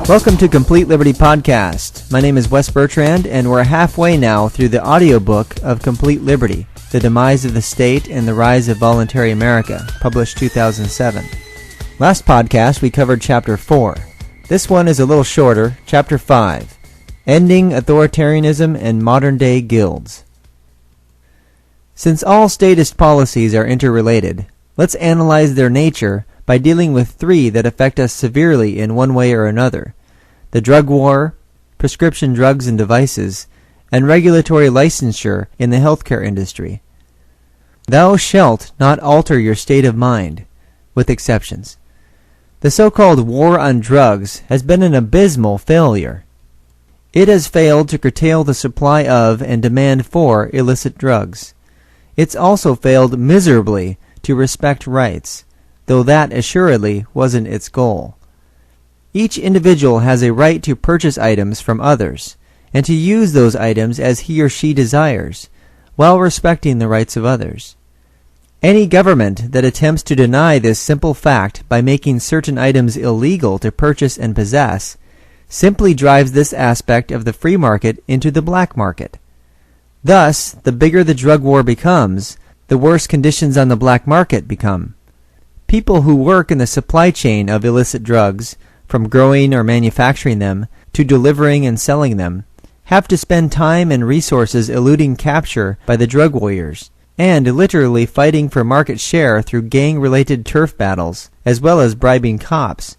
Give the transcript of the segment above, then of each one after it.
Welcome to Complete Liberty Podcast. My name is Wes Bertrand, and we're halfway now through the audiobook of Complete Liberty, The Demise of the State and the Rise of Voluntary America, published 2007. Last podcast, we covered Chapter 4. This one is a little shorter, Chapter 5, Ending Authoritarianism and Modern-Day Guilds. Since all statist policies are interrelated, let's analyze their nature by dealing with three that affect us severely in one way or another: the drug war, prescription drugs and devices, and regulatory licensure in the healthcare industry. Thou shalt not alter your state of mind, with exceptions. The so-called war on drugs has been an abysmal failure. It has failed to curtail the supply of and demand for illicit drugs. It's also failed miserably to respect rights, though that assuredly wasn't its goal. Each individual has a right to purchase items from others, and to use those items as he or she desires, while respecting the rights of others. Any government that attempts to deny this simple fact by making certain items illegal to purchase and possess simply drives this aspect of the free market into the black market. Thus, the bigger the drug war becomes, the worse conditions on the black market become. People who work in the supply chain of illicit drugs, from growing or manufacturing them to delivering and selling them, have to spend time and resources eluding capture by the drug warriors, and literally fighting for market share through gang-related turf battles, as well as bribing cops.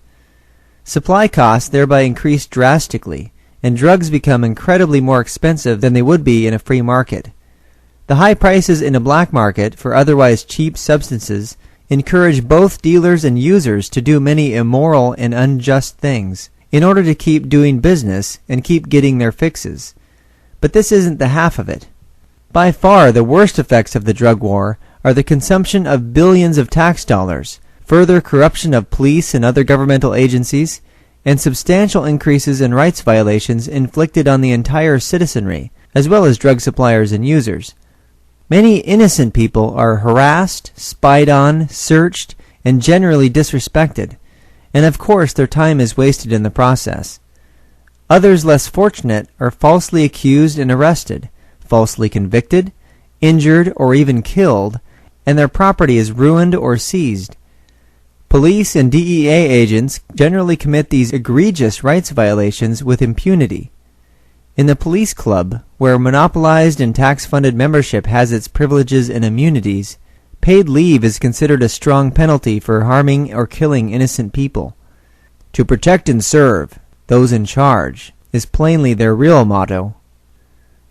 Supply costs thereby increase drastically, and drugs become incredibly more expensive than they would be in a free market. The high prices in a black market for otherwise cheap substances encourage both dealers and users to do many immoral and unjust things in order to keep doing business and keep getting their fixes. But this isn't the half of it. By far the worst effects of the drug war are the consumption of billions of tax dollars, further corruption of police and other governmental agencies, and substantial increases in rights violations inflicted on the entire citizenry, as well as drug suppliers and users. Many innocent people are harassed, spied on, searched, and generally disrespected, and of course their time is wasted in the process. Others less fortunate are falsely accused and arrested, falsely convicted, injured, or even killed, and their property is ruined or seized. Police and DEA agents generally commit these egregious rights violations with impunity. In the police club, where monopolized and tax-funded membership has its privileges and immunities, paid leave is considered a strong penalty for harming or killing innocent people. To protect and serve those in charge is plainly their real motto.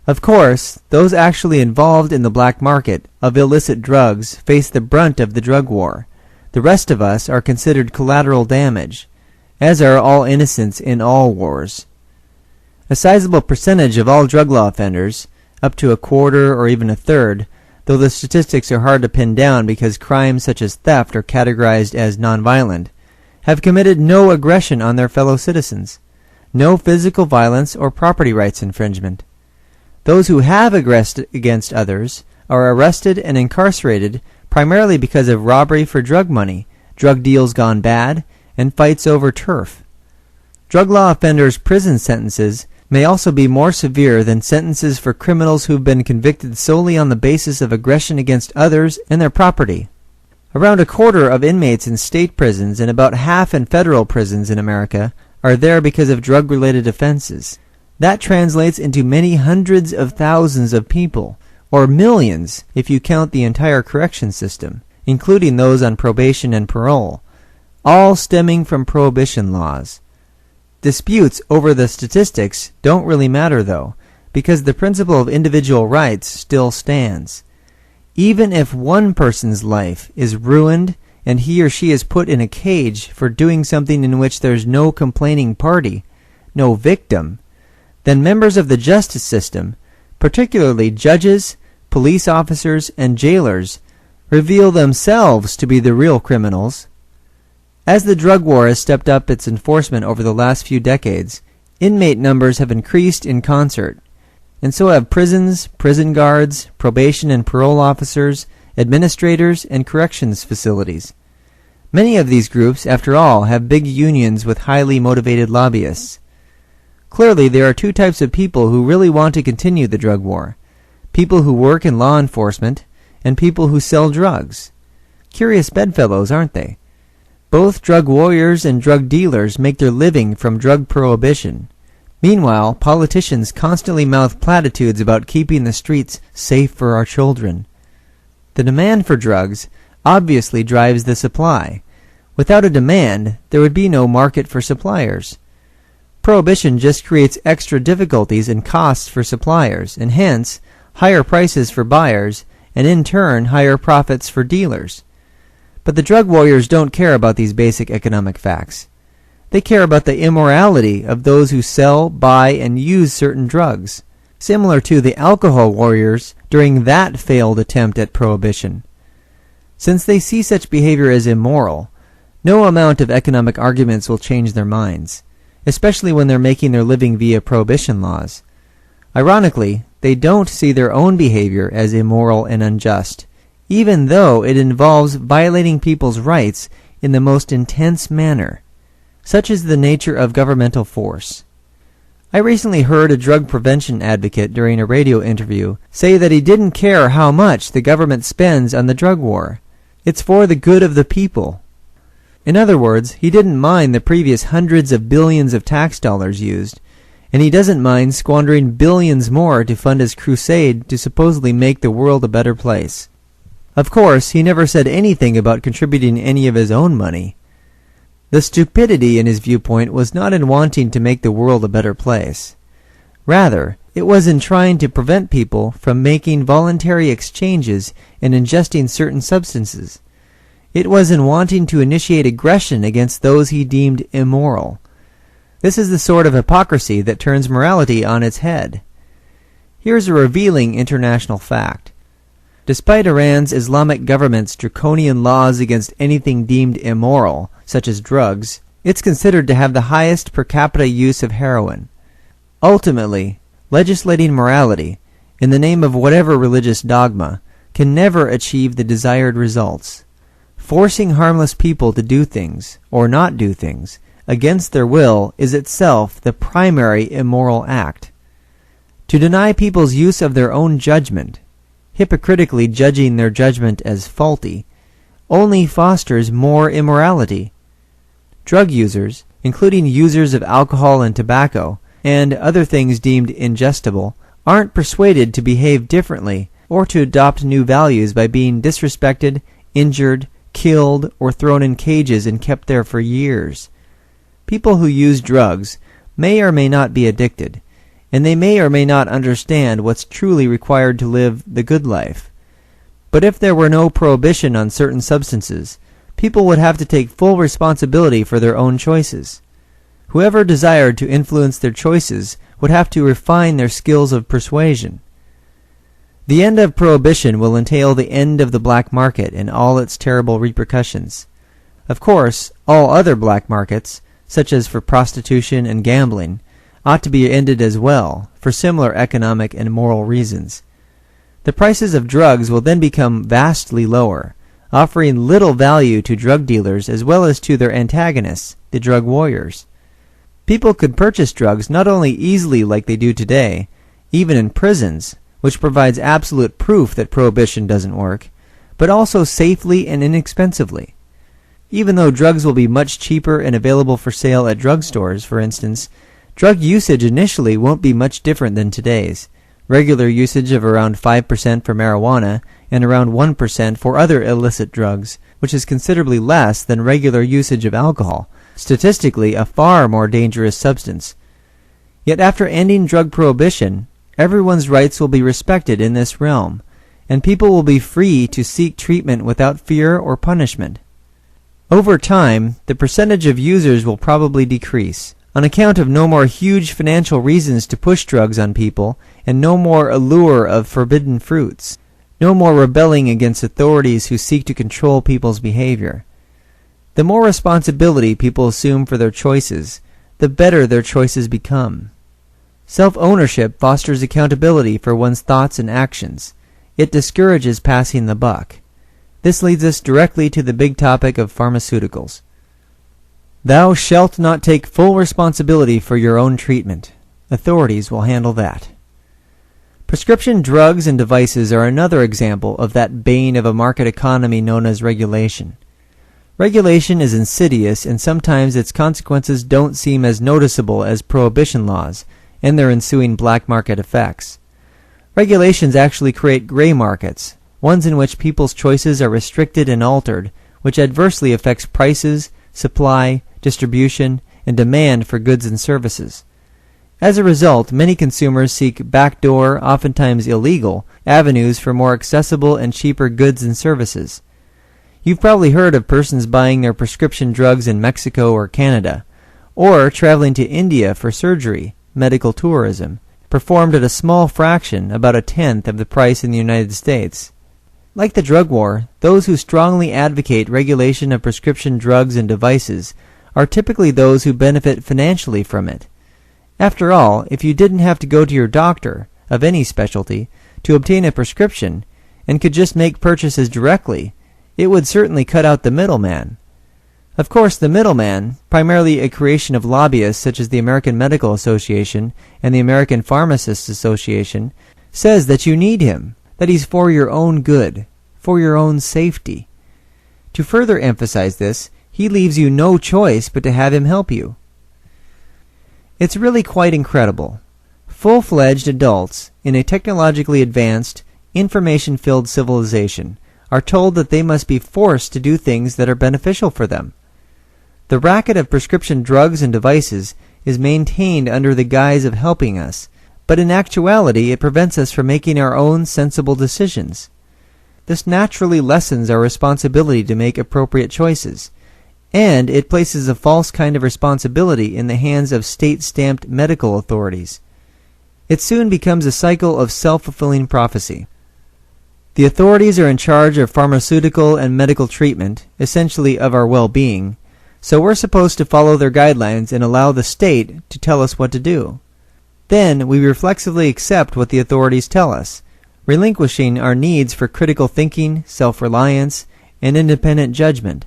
Of course, those actually involved in the black market of illicit drugs face the brunt of the drug war. The rest of us are considered collateral damage, as are all innocents in all wars. A sizable percentage of all drug law offenders, up to a quarter or even a third, though the statistics are hard to pin down because crimes such as theft are categorized as nonviolent, have committed no aggression on their fellow citizens, no physical violence or property rights infringement. Those who have aggressed against others are arrested and incarcerated primarily because of robbery for drug money, drug deals gone bad, and fights over turf. Drug law offenders' prison sentences may also be more severe than sentences for criminals who've been convicted solely on the basis of aggression against others and their property. Around a quarter of inmates in state prisons and about half in federal prisons in America are there because of drug-related offenses. That translates into many hundreds of thousands of people, or millions if you count the entire correction system, including those on probation and parole, all stemming from prohibition laws. Disputes over the statistics don't really matter, though, because the principle of individual rights still stands. Even if one person's life is ruined and he or she is put in a cage for doing something in which there's no complaining party, no victim, then members of the justice system, particularly judges, police officers, and jailers, reveal themselves to be the real criminals. As the drug war has stepped up its enforcement over the last few decades, inmate numbers have increased in concert, and so have prisons, prison guards, probation and parole officers, administrators, and corrections facilities. Many of these groups, after all, have big unions with highly motivated lobbyists. Clearly, there are two types of people who really want to continue the drug war: people who work in law enforcement and people who sell drugs. Curious bedfellows, aren't they? Both drug warriors and drug dealers make their living from drug prohibition. Meanwhile, politicians constantly mouth platitudes about keeping the streets safe for our children. The demand for drugs obviously drives the supply. Without a demand, there would be no market for suppliers. Prohibition just creates extra difficulties and costs for suppliers, and hence, higher prices for buyers, and in turn, higher profits for dealers. But the drug warriors don't care about these basic economic facts. They care about the immorality of those who sell, buy, and use certain drugs, similar to the alcohol warriors during that failed attempt at prohibition. Since they see such behavior as immoral, no amount of economic arguments will change their minds, especially when they're making their living via prohibition laws. Ironically, they don't see their own behavior as immoral and unjust, even though it involves violating people's rights in the most intense manner. Such is the nature of governmental force. I recently heard a drug prevention advocate during a radio interview say that he didn't care how much the government spends on the drug war. It's for the good of the people. In other words, he didn't mind the previous hundreds of billions of tax dollars used, and he doesn't mind squandering billions more to fund his crusade to supposedly make the world a better place. Of course, he never said anything about contributing any of his own money. The stupidity in his viewpoint was not in wanting to make the world a better place. Rather, it was in trying to prevent people from making voluntary exchanges and ingesting certain substances. It was in wanting to initiate aggression against those he deemed immoral. This is the sort of hypocrisy that turns morality on its head. Here's a revealing international fact. Despite Iran's Islamic government's draconian laws against anything deemed immoral, such as drugs, it's considered to have the highest per capita use of heroin. Ultimately, legislating morality, in the name of whatever religious dogma, can never achieve the desired results. Forcing harmless people to do things, or not do things, against their will is itself the primary immoral act. To deny people's use of their own judgment, hypocritically judging their judgment as faulty, only fosters more immorality. Drug users, including users of alcohol and tobacco, and other things deemed ingestible, aren't persuaded to behave differently or to adopt new values by being disrespected, injured, killed, or thrown in cages and kept there for years. People who use drugs may or may not be addicted, and they may or may not understand what's truly required to live the good life. But if there were no prohibition on certain substances, people would have to take full responsibility for their own choices. Whoever desired to influence their choices would have to refine their skills of persuasion. The end of prohibition will entail the end of the black market and all its terrible repercussions. Of course, all other black markets, such as for prostitution and gambling, ought to be ended as well, for similar economic and moral reasons. The prices of drugs will then become vastly lower, offering little value to drug dealers as well as to their antagonists, the drug warriors. People could purchase drugs not only easily like they do today, even in prisons, which provides absolute proof that prohibition doesn't work, but also safely and inexpensively. Even though drugs will be much cheaper and available for sale at drugstores, for instance, drug usage initially won't be much different than today's. Regular usage of around 5% for marijuana and around 1% for other illicit drugs, which is considerably less than regular usage of alcohol, statistically a far more dangerous substance. Yet after ending drug prohibition, everyone's rights will be respected in this realm, and people will be free to seek treatment without fear or punishment. Over time, the percentage of users will probably decrease, on account of no more huge financial reasons to push drugs on people, and no more allure of forbidden fruits, no more rebelling against authorities who seek to control people's behavior. The more responsibility people assume for their choices, the better their choices become. Self-ownership fosters accountability for one's thoughts and actions. It discourages passing the buck. This leads us directly to the big topic of pharmaceuticals. Thou shalt not take full responsibility for your own treatment. Authorities will handle that. Prescription drugs and devices are another example of that bane of a market economy known as regulation. Regulation is insidious, and sometimes its consequences don't seem as noticeable as prohibition laws and their ensuing black market effects. Regulations actually create gray markets, ones in which people's choices are restricted and altered, which adversely affects prices, supply, distribution, and demand for goods and services. As a result, many consumers seek backdoor, oftentimes illegal, avenues for more accessible and cheaper goods and services. You've probably heard of persons buying their prescription drugs in Mexico or Canada, or traveling to India for surgery, medical tourism, performed at a small fraction, about a tenth of the price in the United States. Like the drug war, those who strongly advocate regulation of prescription drugs and devices are typically those who benefit financially from it. After all, if you didn't have to go to your doctor, of any specialty, to obtain a prescription, and could just make purchases directly, it would certainly cut out the middleman. Of course, the middleman, primarily a creation of lobbyists such as the American Medical Association and the American Pharmacists Association, says that you need him, that he's for your own good, for your own safety. To further emphasize this, he leaves you no choice but to have him help you. It's really quite incredible. Full-fledged adults in a technologically advanced, information-filled civilization are told that they must be forced to do things that are beneficial for them. The racket of prescription drugs and devices is maintained under the guise of helping us, but in actuality it prevents us from making our own sensible decisions. This naturally lessens our responsibility to make appropriate choices, and it places a false kind of responsibility in the hands of state-stamped medical authorities. It soon becomes a cycle of self-fulfilling prophecy. The authorities are in charge of pharmaceutical and medical treatment, essentially of our well-being, so we're supposed to follow their guidelines and allow the state to tell us what to do. Then we reflexively accept what the authorities tell us, relinquishing our needs for critical thinking, self-reliance, and independent judgment.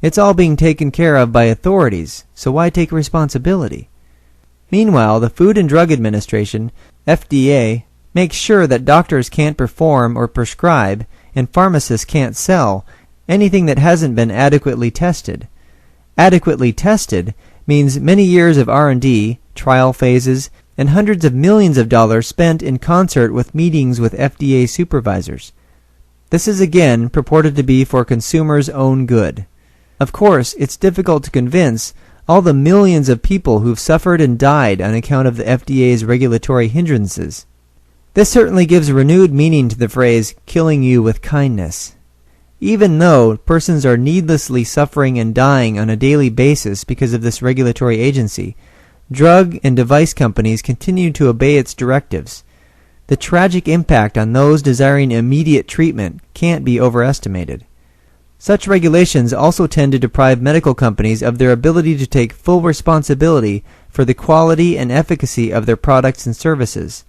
It's all being taken care of by authorities, so why take responsibility? Meanwhile, the Food and Drug Administration, FDA, makes sure that doctors can't perform or prescribe, and pharmacists can't sell, anything that hasn't been adequately tested. Adequately tested means many years of R&D, trial phases, and hundreds of millions of dollars spent in concert with meetings with FDA supervisors. This is again purported to be for consumers' own good. Of course, it's difficult to convince all the millions of people who've suffered and died on account of the FDA's regulatory hindrances. This certainly gives renewed meaning to the phrase, killing you with kindness. Even though persons are needlessly suffering and dying on a daily basis because of this regulatory agency, drug and device companies continue to obey its directives. The tragic impact on those desiring immediate treatment can't be overestimated. Such regulations also tend to deprive medical companies of their ability to take full responsibility for the quality and efficacy of their products and services.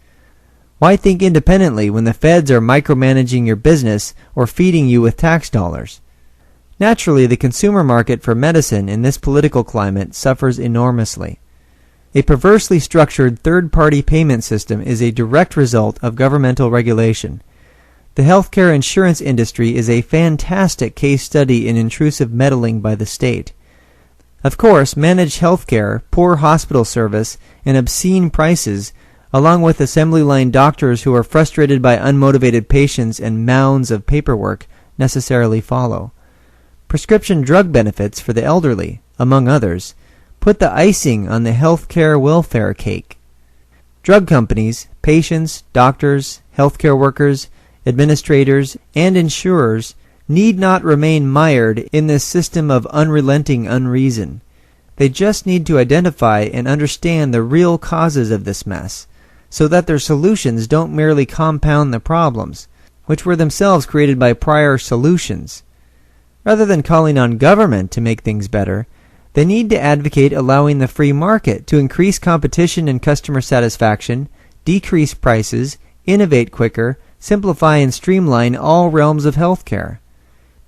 Why think independently when the feds are micromanaging your business or feeding you with tax dollars? Naturally, the consumer market for medicine in this political climate suffers enormously. A perversely structured third-party payment system is a direct result of governmental regulation. The healthcare insurance industry is a fantastic case study in intrusive meddling by the state. Of course, managed healthcare, poor hospital service, and obscene prices, along with assembly line doctors who are frustrated by unmotivated patients and mounds of paperwork, necessarily follow. Prescription drug benefits for the elderly, among others, put the icing on the healthcare welfare cake. Drug companies, patients, doctors, healthcare workers, administrators, and insurers need not remain mired in this system of unrelenting unreason. They just need to identify and understand the real causes of this mess, so that their solutions don't merely compound the problems, which were themselves created by prior solutions. Rather than calling on government to make things better, they need to advocate allowing the free market to increase competition and customer satisfaction, decrease prices, innovate quicker, simplify and streamline all realms of healthcare.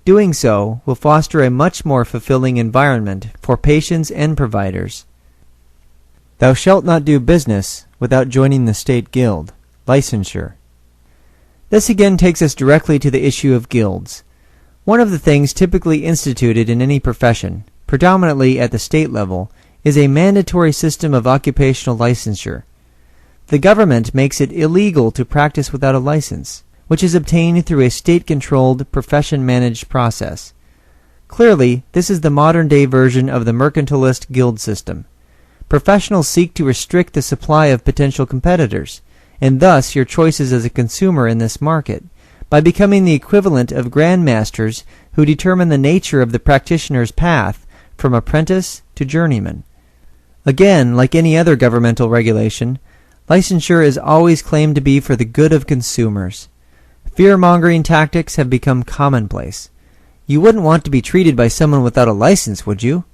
Doing so will foster a much more fulfilling environment for patients and providers. Thou shalt not do business without joining the state guild. Licensure. This again takes us directly to the issue of guilds. One of the things typically instituted in any profession, predominantly at the state level, is a mandatory system of occupational licensure. The government makes it illegal to practice without a license, which is obtained through a state-controlled, profession-managed process. Clearly, this is the modern-day version of the mercantilist guild system. Professionals seek to restrict the supply of potential competitors, and thus your choices as a consumer in this market, by becoming the equivalent of grandmasters who determine the nature of the practitioner's path from apprentice to journeyman. Again, like any other governmental regulation, licensure is always claimed to be for the good of consumers. Fear-mongering tactics have become commonplace. You wouldn't want to be treated by someone without a license, would you?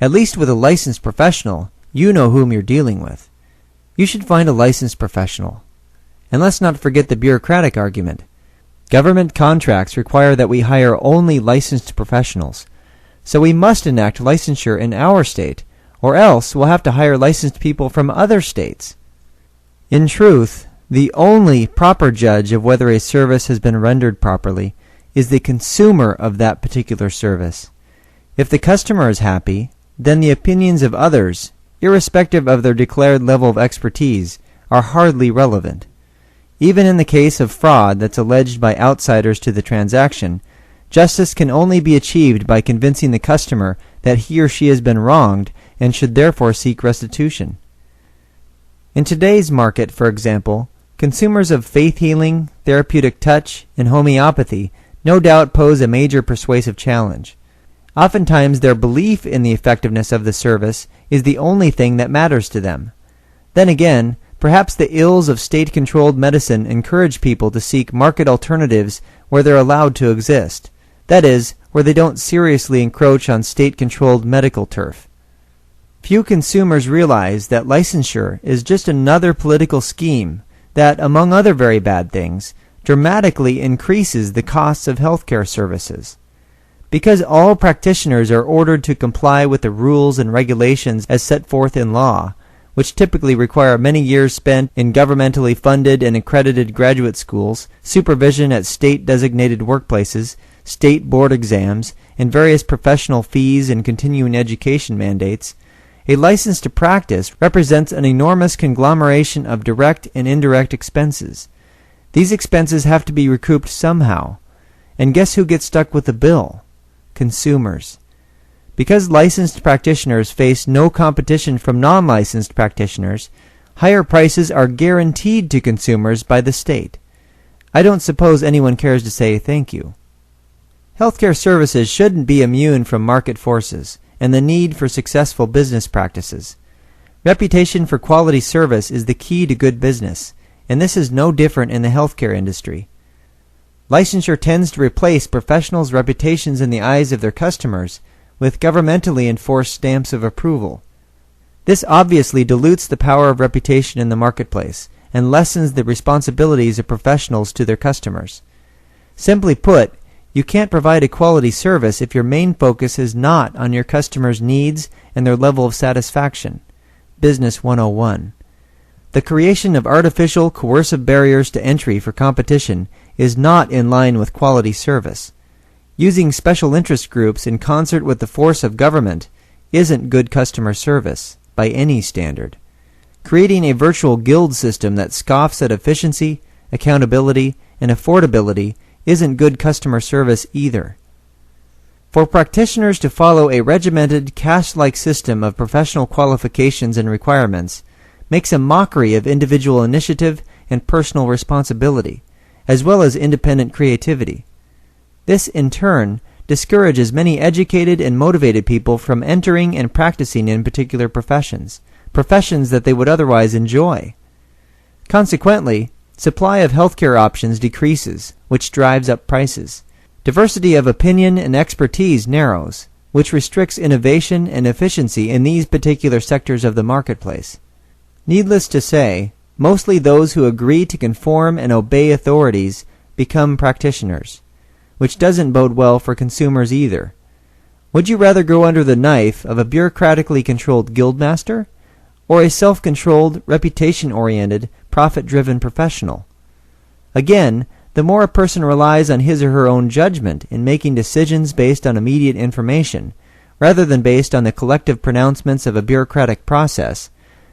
At least with a licensed professional, you know whom you're dealing with. You should find a licensed professional. And let's not forget the bureaucratic argument. Government contracts require that we hire only licensed professionals, so we must enact licensure in our state, or else we'll have to hire licensed people from other states. In truth, the only proper judge of whether a service has been rendered properly is the consumer of that particular service. If the customer is happy, then the opinions of others, irrespective of their declared level of expertise, are hardly relevant. Even in the case of fraud that's alleged by outsiders to the transaction, justice can only be achieved by convincing the customer that he or she has been wronged and should therefore seek restitution. In today's market, for example, consumers of faith healing, therapeutic touch, and homeopathy no doubt pose a major persuasive challenge. Oftentimes their belief in the effectiveness of the service is the only thing that matters to them. Then again, perhaps the ills of state-controlled medicine encourage people to seek market alternatives where they're allowed to exist. That is, where they don't seriously encroach on state-controlled medical turf. Few consumers realize that licensure is just another political scheme that, among other very bad things, dramatically increases the costs of healthcare services. Because all practitioners are ordered to comply with the rules and regulations as set forth in law, which typically require many years spent in governmentally funded and accredited graduate schools, supervision at state-designated workplaces, state board exams, and various professional fees and continuing education mandates, a license to practice represents an enormous conglomeration of direct and indirect expenses. These expenses have to be recouped somehow. And guess who gets stuck with the bill? Consumers. Because licensed practitioners face no competition from non-licensed practitioners, higher prices are guaranteed to consumers by the state. I don't suppose anyone cares to say thank you. Healthcare services shouldn't be immune from market forces and the need for successful business practices. Reputation for quality service is the key to good business, and this is no different in the healthcare industry. Licensure tends to replace professionals' reputations in the eyes of their customers with governmentally enforced stamps of approval. This obviously dilutes the power of reputation in the marketplace and lessens the responsibilities of professionals to their customers. Simply put, you can't provide a quality service if your main focus is not on your customers' needs and their level of satisfaction. Business 101. The creation of artificial, coercive barriers to entry for competition is not in line with quality service. Using special interest groups in concert with the force of government isn't good customer service, by any standard. Creating a virtual guild system that scoffs at efficiency, accountability, and affordability isn't good customer service either. For practitioners to follow a regimented, caste-like system of professional qualifications and requirements makes a mockery of individual initiative and personal responsibility, as well as independent creativity. This, in turn, discourages many educated and motivated people from entering and practicing in particular professions that they would otherwise enjoy. Consequently, supply of healthcare options decreases, which drives up prices. Diversity of opinion and expertise narrows, which restricts innovation and efficiency in these particular sectors of the marketplace. Needless to say, mostly those who agree to conform and obey authorities become practitioners. which doesn't bode well for consumers either. Would you rather go under the knife of a bureaucratically controlled guildmaster or a self-controlled, reputation-oriented, profit-driven professional? Again, the more a person relies on his or her own judgment in making decisions based on immediate information, rather than based on the collective pronouncements of a bureaucratic process,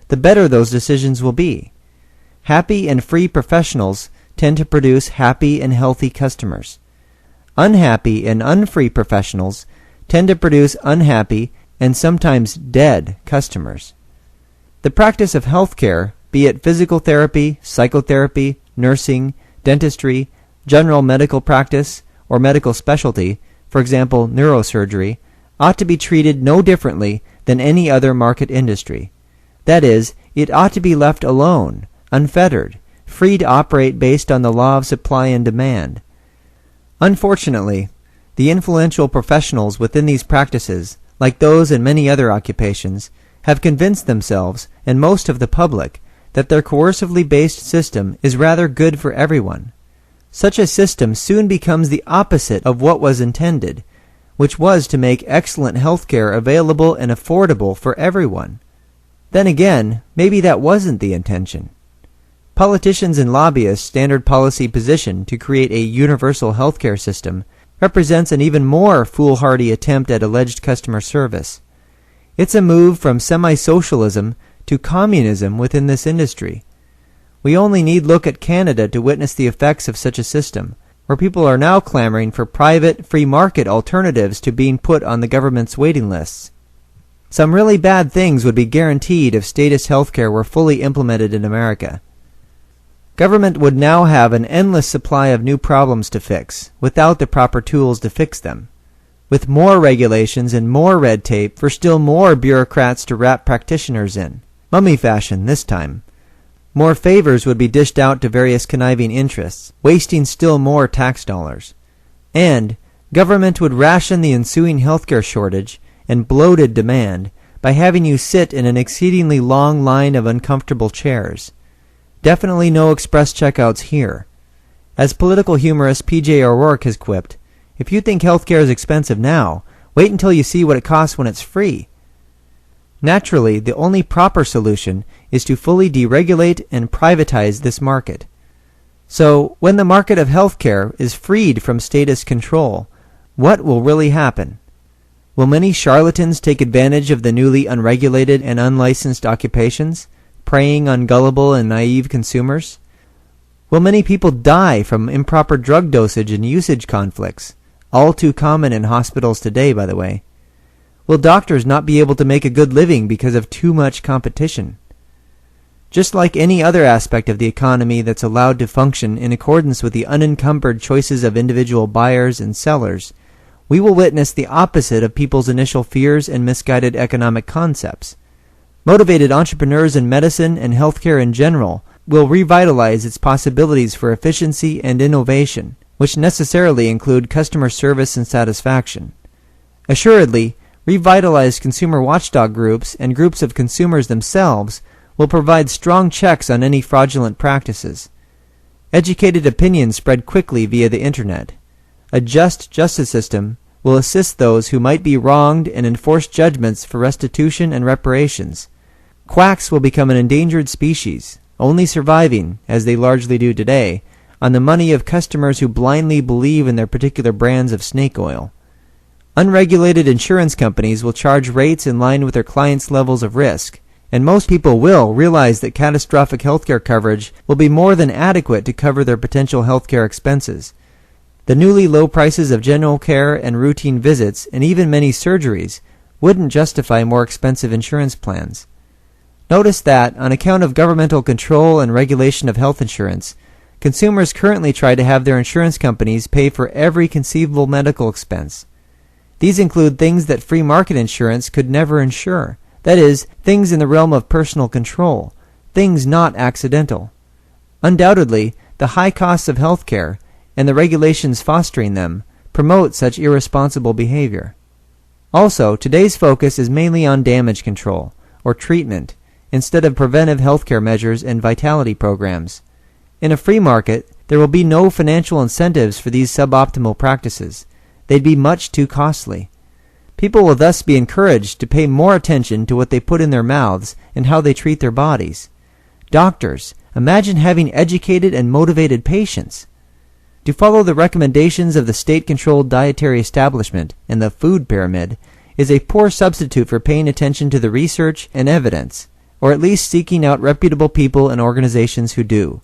the better those decisions will be. Happy and free professionals tend to produce happy and healthy customers. Unhappy and unfree professionals tend to produce unhappy and sometimes dead customers. The practice of healthcare, be it physical therapy, psychotherapy, nursing, dentistry, general medical practice, or medical specialty, for example, neurosurgery, ought to be treated no differently than any other market industry. That is, it ought to be left alone, unfettered, free to operate based on the law of supply and demand. Unfortunately, the influential professionals within these practices, like those in many other occupations, have convinced themselves, and most of the public, that their coercively based system is rather good for everyone. Such a system soon becomes the opposite of what was intended, which was to make excellent health care available and affordable for everyone. Then again, maybe that wasn't the intention. Politicians and lobbyists' standard policy position to create a universal healthcare system represents an even more foolhardy attempt at alleged customer service. It's a move from semi-socialism to communism within this industry. We only need look at Canada to witness the effects of such a system, where people are now clamoring for private, free market alternatives to being put on the government's waiting lists. Some really bad things would be guaranteed if statist healthcare were fully implemented in America. Government would now have an endless supply of new problems to fix, without the proper tools to fix them, with more regulations and more red tape for still more bureaucrats to wrap practitioners in, mummy fashion this time. More favors would be dished out to various conniving interests, wasting still more tax dollars. And government would ration the ensuing healthcare shortage and bloated demand by having you sit in an exceedingly long line of uncomfortable chairs. Definitely no express checkouts here. As political humorist P.J. O'Rourke has quipped, if you think healthcare is expensive now, wait until you see what it costs when it's free. Naturally, the only proper solution is to fully deregulate and privatize this market. So, when the market of healthcare is freed from statist control, what will really happen? Will many charlatans take advantage of the newly unregulated and unlicensed occupations, preying on gullible and naive consumers? Will many people die from improper drug dosage and usage conflicts, all too common in hospitals today, by the way? Will doctors not be able to make a good living because of too much competition? Just like any other aspect of the economy that's allowed to function in accordance with the unencumbered choices of individual buyers and sellers, we will witness the opposite of people's initial fears and misguided economic concepts. Motivated entrepreneurs in medicine and healthcare in general will revitalize its possibilities for efficiency and innovation, which necessarily include customer service and satisfaction. Assuredly, revitalized consumer watchdog groups and groups of consumers themselves will provide strong checks on any fraudulent practices. Educated opinions spread quickly via the internet. A just justice system will assist those who might be wronged and enforce judgments for restitution and reparations. Quacks will become an endangered species, only surviving, as they largely do today, on the money of customers who blindly believe in their particular brands of snake oil. Unregulated insurance companies will charge rates in line with their clients' levels of risk, and most people will realize that catastrophic healthcare coverage will be more than adequate to cover their potential healthcare expenses. The newly low prices of general care and routine visits, and even many surgeries, wouldn't justify more expensive insurance plans. Notice that, on account of governmental control and regulation of health insurance, consumers currently try to have their insurance companies pay for every conceivable medical expense. These include things that free market insurance could never insure. That is, things in the realm of personal control, things not accidental. Undoubtedly, the high costs of healthcare, and the regulations fostering them, promote such irresponsible behavior. Also, today's focus is mainly on damage control, or treatment, instead of preventive healthcare measures and vitality programs. In a free market, There will be no financial incentives for these suboptimal practices. They'd be much too costly. People will thus be encouraged to pay more attention to what they put in their mouths and how they treat their bodies. Doctors, imagine having educated and motivated patients. To follow the recommendations of the state-controlled dietary establishment and the food pyramid is a poor substitute for paying attention to the research and evidence, or at least seeking out reputable people and organizations who do.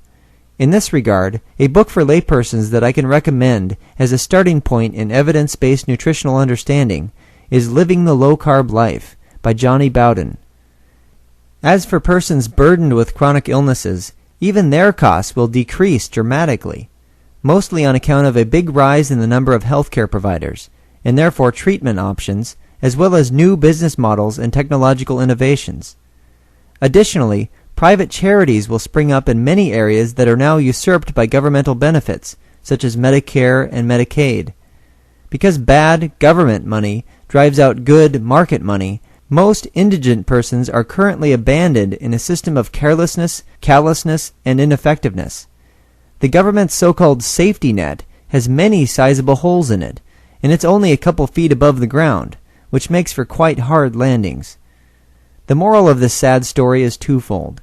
In this regard, a book for laypersons that I can recommend as a starting point in evidence-based nutritional understanding is Living the Low-Carb Life by Johnny Bowden. As for persons burdened with chronic illnesses, even their costs will decrease dramatically, mostly on account of a big rise in the number of healthcare providers, and therefore treatment options, as well as new business models and technological innovations. Additionally, private charities will spring up in many areas that are now usurped by governmental benefits, such as Medicare and Medicaid. Because bad government money drives out good market money, most indigent persons are currently abandoned in a system of carelessness, callousness, and ineffectiveness. The government's so-called safety net has many sizable holes in it, and it's only a couple feet above the ground, which makes for quite hard landings. The moral of this sad story is twofold.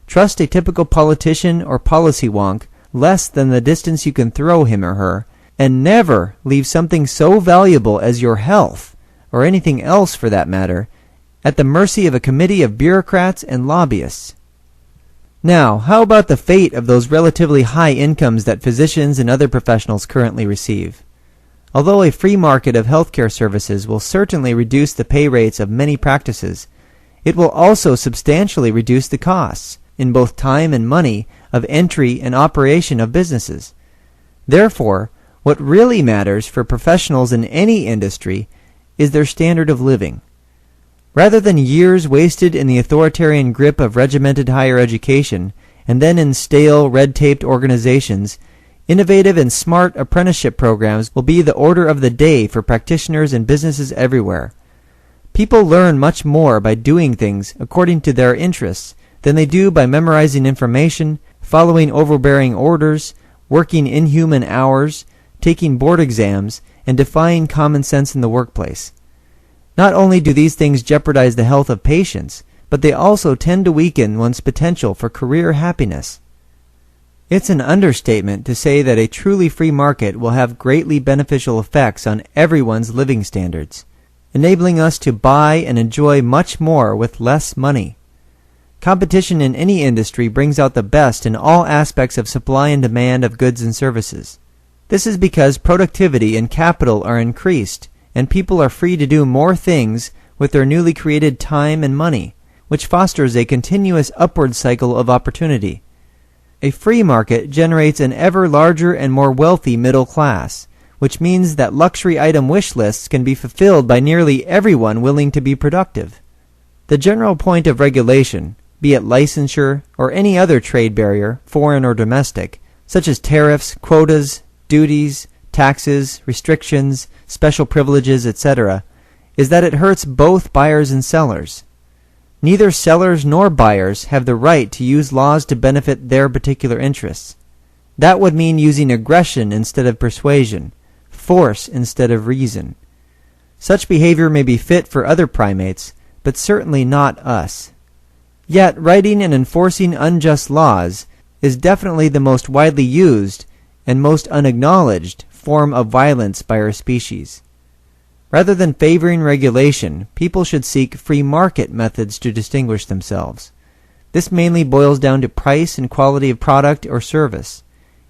Trust a typical politician or policy wonk less than the distance you can throw him or her, and never leave something so valuable as your health, or anything else for that matter, at the mercy of a committee of bureaucrats and lobbyists. Now, how about the fate of those relatively high incomes that physicians and other professionals currently receive? Although a free market of healthcare services will certainly reduce the pay rates of many practices, it will also substantially reduce the costs, in both time and money, of entry and operation of businesses. Therefore, what really matters for professionals in any industry is their standard of living. Rather than years wasted in the authoritarian grip of regimented higher education, and then in stale, red-taped organizations, innovative and smart apprenticeship programs will be the order of the day for practitioners and businesses everywhere. People learn much more by doing things according to their interests than they do by memorizing information, following overbearing orders, working inhuman hours, taking board exams, and defying common sense in the workplace. Not only do these things jeopardize the health of patients, but they also tend to weaken one's potential for career happiness. It's an understatement to say that a truly free market will have greatly beneficial effects on everyone's living standards, enabling us to buy and enjoy much more with less money. Competition in any industry brings out the best in all aspects of supply and demand of goods and services. This is because productivity and capital are increased, and people are free to do more things with their newly created time and money, which fosters a continuous upward cycle of opportunity. A free market generates an ever larger and more wealthy middle class, which means that luxury item wish lists can be fulfilled by nearly everyone willing to be productive. The general point of regulation, be it licensure or any other trade barrier, foreign or domestic, such as tariffs, quotas, duties, taxes, restrictions, special privileges, etc., is that it hurts both buyers and sellers. Neither sellers nor buyers have the right to use laws to benefit their particular interests. That would mean using aggression instead of persuasion, force instead of reason. Such behavior may be fit for other primates, but certainly not us. Yet, writing and enforcing unjust laws is definitely the most widely used and most unacknowledged form of violence by our species. Rather than favoring regulation, people should seek free market methods to distinguish themselves. This mainly boils down to price and quality of product or service.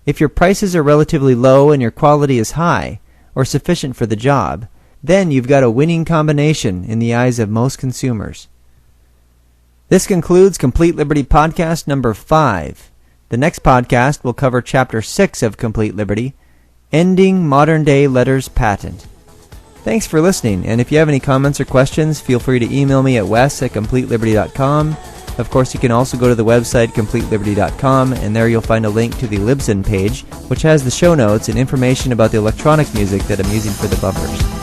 If your prices are relatively low and your quality is high, or sufficient for the job, then you've got a winning combination in the eyes of most consumers. This concludes Complete Liberty Podcast number 5. The next podcast will cover Chapter 6 of Complete Liberty, Ending Modern-Day Letters Patent. Thanks for listening, and if you have any comments or questions, feel free to email me at wes@completeliberty.com. Of course, you can also go to the website completeliberty.com, and there you'll find a link to the Libsyn page, which has the show notes and information about the electronic music that I'm using for the bumpers.